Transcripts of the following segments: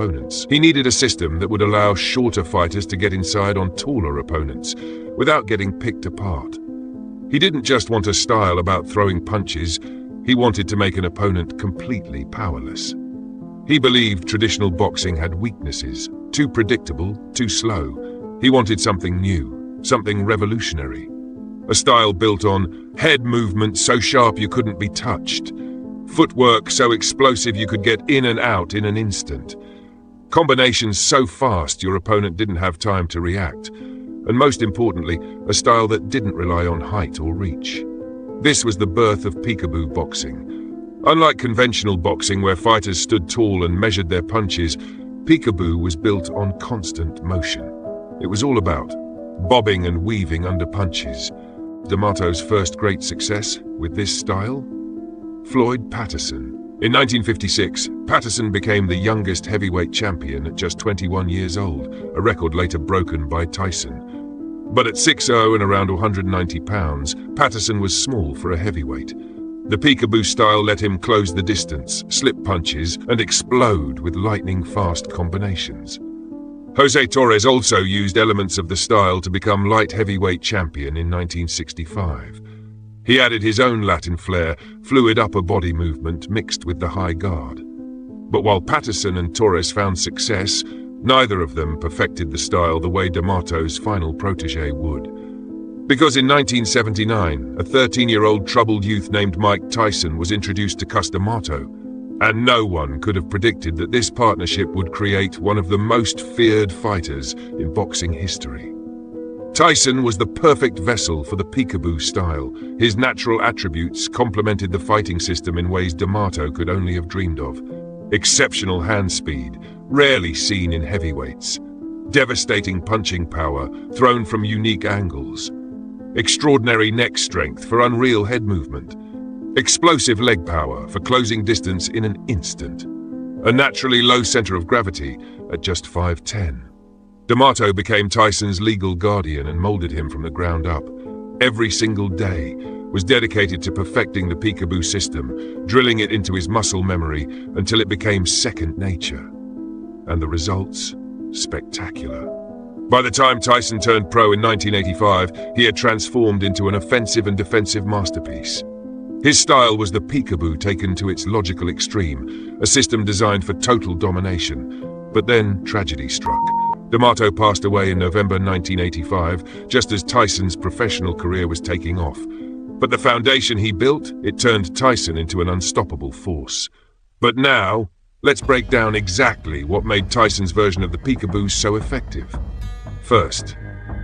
opponents. He needed a system that would allow shorter fighters to get inside on taller opponents without getting picked apart. He didn't just want a style about throwing punches, he wanted to make an opponent completely powerless. He believed traditional boxing had weaknesses, too predictable, too slow. He wanted something new, something revolutionary. A style built on head movement so sharp you couldn't be touched, footwork so explosive you could get in and out in an instant, combinations so fast your opponent didn't have time to react, and most importantly, a style that didn't rely on height or reach. This was the birth of Peekaboo boxing. Unlike conventional boxing where fighters stood tall and measured their punches, Peekaboo was built on constant motion. It was all about bobbing and weaving under punches. D'Amato's first great success with this style? Floyd Patterson. In 1956, Patterson became the youngest heavyweight champion at just 21 years old, a record later broken by Tyson. But at 6'0" and around 190 pounds, Patterson was small for a heavyweight. The Peekaboo style let him close the distance, slip punches, and explode with lightning-fast combinations. Jose Torres also used elements of the style to become light heavyweight champion in 1965. He added his own Latin flair, fluid upper body movement mixed with the high guard. But while Patterson and Torres found success, neither of them perfected the style the way D'Amato's final protege would. Because in 1979, a 13-year-old troubled youth named Mike Tyson was introduced to Cus D'Amato, and no one could have predicted that this partnership would create one of the most feared fighters in boxing history. Tyson was the perfect vessel for the Peekaboo style. His natural attributes complemented the fighting system in ways D'Amato could only have dreamed of. Exceptional hand speed, rarely seen in heavyweights. Devastating punching power, thrown from unique angles. Extraordinary neck strength for unreal head movement. Explosive leg power for closing distance in an instant. A naturally low center of gravity at just 5'10". D'Amato became Tyson's legal guardian and molded him from the ground up. Every single day was dedicated to perfecting the Peekaboo system, drilling it into his muscle memory until it became second nature. And the results? Spectacular. By the time Tyson turned pro in 1985, he had transformed into an offensive and defensive masterpiece. His style was the Peekaboo taken to its logical extreme, a system designed for total domination. But then tragedy struck. D'Amato passed away in November 1985, just as Tyson's professional career was taking off. But the foundation he built, it turned Tyson into an unstoppable force. But now, let's break down exactly what made Tyson's version of the Peekaboo so effective. First,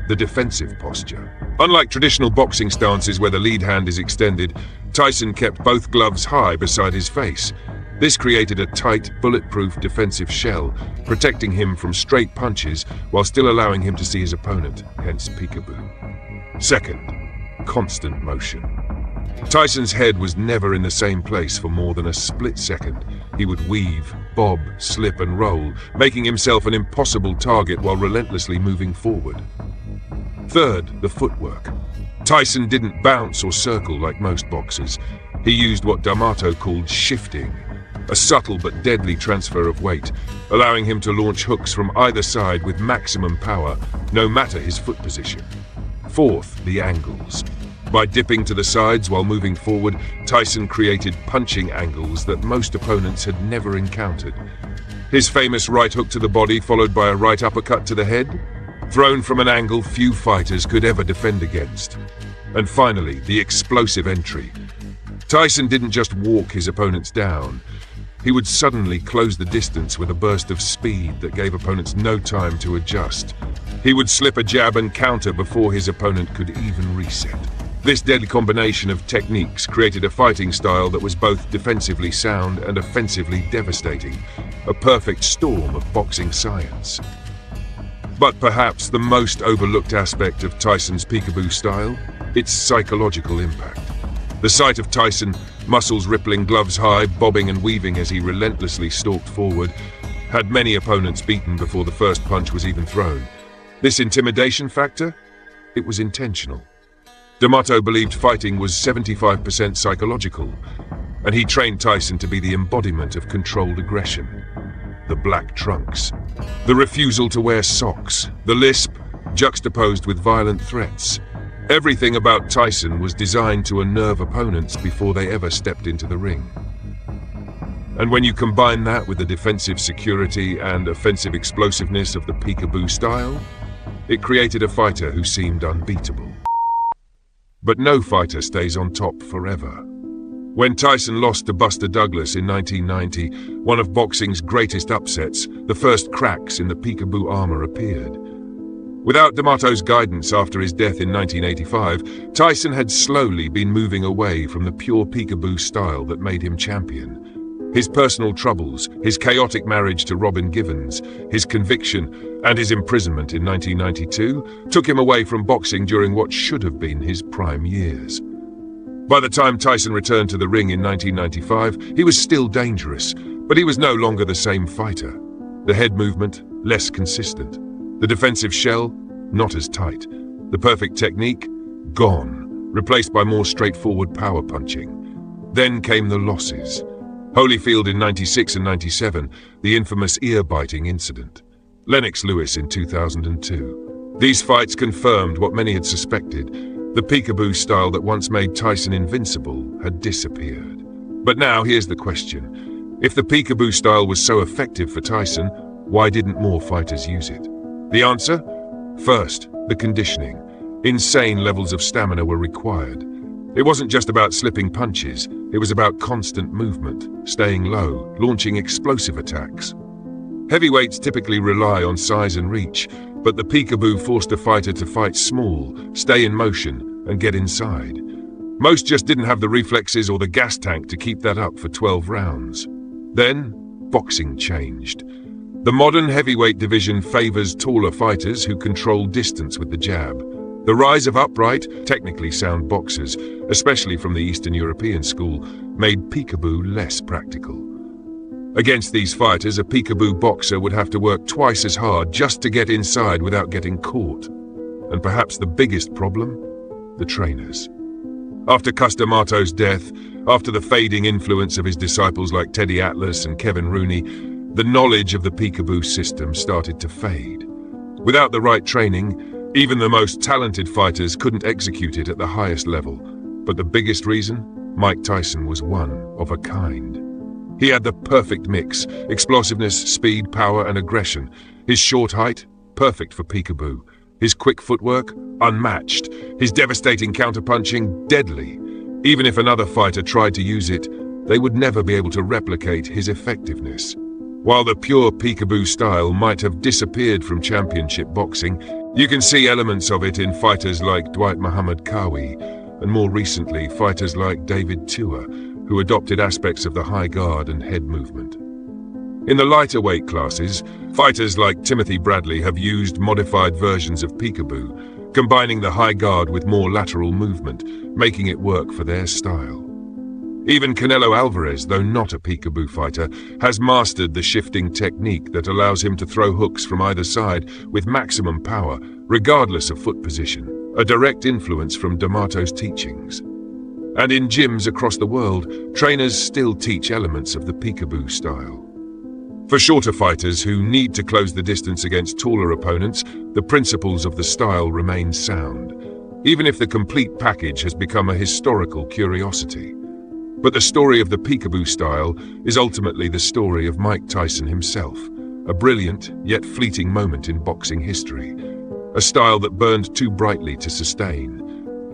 the defensive posture. Unlike traditional boxing stances where the lead hand is extended, Tyson kept both gloves high beside his face. This created a tight, bulletproof defensive shell, protecting him from straight punches while still allowing him to see his opponent, hence Peekaboo. Second, constant motion. Tyson's head was never in the same place for more than a split second. He would weave, bob, slip and roll, making himself an impossible target while relentlessly moving forward. Third, the footwork. Tyson didn't bounce or circle like most boxers. He used what D'Amato called shifting, a subtle but deadly transfer of weight, allowing him to launch hooks from either side with maximum power, no matter his foot position. Fourth, the angles. By dipping to the sides while moving forward, Tyson created punching angles that most opponents had never encountered. His famous right hook to the body followed by a right uppercut to the head, thrown from an angle few fighters could ever defend against. And finally, the explosive entry. Tyson didn't just walk his opponents down. He would suddenly close the distance with a burst of speed that gave opponents no time to adjust. He would slip a jab and counter before his opponent could even reset. This deadly combination of techniques created a fighting style that was both defensively sound and offensively devastating, a perfect storm of boxing science. But perhaps the most overlooked aspect of Tyson's Peekaboo style, its psychological impact. The sight of Tyson, muscles rippling, gloves high, bobbing and weaving as he relentlessly stalked forward, had many opponents beaten before the first punch was even thrown. This intimidation factor? It was intentional. D'Amato believed fighting was 75% psychological, and he trained Tyson to be the embodiment of controlled aggression. the black trunks, the refusal to wear socks, the lisp juxtaposed with violent threats. Everything about Tyson was designed to unnerve opponents before they ever stepped into the ring. And when you combine that with the defensive security and offensive explosiveness of the Peekaboo style, it created a fighter who seemed unbeatable. But no fighter stays on top forever. When Tyson lost to Buster Douglas in 1990, one of boxing's greatest upsets, the first cracks in the Peekaboo armor appeared. Without D'Amato's guidance after his death in 1985, Tyson had slowly been moving away from the pure Peekaboo style that made him champion. His personal troubles, his chaotic marriage to Robin Givens, his conviction, and his imprisonment in 1992 took him away from boxing during what should have been his prime years. By the time Tyson returned to the ring in 1995, he was still dangerous, but he was no longer the same fighter. The head movement, less consistent. The defensive shell, not as tight. The perfect technique, gone, replaced by more straightforward power punching. Then came the losses. Holyfield in 96 and 97, the infamous ear-biting incident. Lennox Lewis in 2002. These fights confirmed what many had suspected. The Peekaboo style that once made Tyson invincible had disappeared. But now here's the question. If the Peekaboo style was so effective for Tyson, why didn't more fighters use it? The answer? First, the conditioning. Insane levels of stamina were required. It wasn't just about slipping punches, it was about constant movement, staying low, launching explosive attacks. Heavyweights typically rely on size and reach, but the Peekaboo forced a fighter to fight small, stay in motion, and get inside. Most just didn't have the reflexes or the gas tank to keep that up for 12 rounds. Then, boxing changed. The modern heavyweight division favors taller fighters who control distance with the jab. The rise of upright, technically sound boxers, especially from the Eastern European school, made Peekaboo less practical. Against these fighters, a Peekaboo boxer would have to work twice as hard just to get inside without getting caught. And perhaps the biggest problem? The trainers. After Cus D'Amato's death, after the fading influence of his disciples like Teddy Atlas and Kevin Rooney, the knowledge of the Peekaboo system started to fade. Without the right training, even the most talented fighters couldn't execute it at the highest level. But the biggest reason? Mike Tyson was one of a kind. He had the perfect mix, explosiveness, speed, power, and aggression. His short height, perfect for Peekaboo. His quick footwork, unmatched. His devastating counterpunching, deadly. Even if another fighter tried to use it, they would never be able to replicate his effectiveness. While the pure Peekaboo style might have disappeared from championship boxing, you can see elements of it in fighters like Dwight Muhammad Qawi, and more recently, fighters like David Tua, who adopted aspects of the high guard and head movement. In the lighter weight classes, fighters like Timothy Bradley have used modified versions of Peekaboo, combining the high guard with more lateral movement, making it work for their style. Even Canelo Alvarez, though not a Peekaboo fighter, has mastered the shifting technique that allows him to throw hooks from either side with maximum power, regardless of foot position, a direct influence from D'Amato's teachings. And in gyms across the world, trainers still teach elements of the Peekaboo style. For shorter fighters who need to close the distance against taller opponents, the principles of the style remain sound, even if the complete package has become a historical curiosity. But the story of the Peekaboo style is ultimately the story of Mike Tyson himself, a brilliant yet fleeting moment in boxing history, a style that burned too brightly to sustain.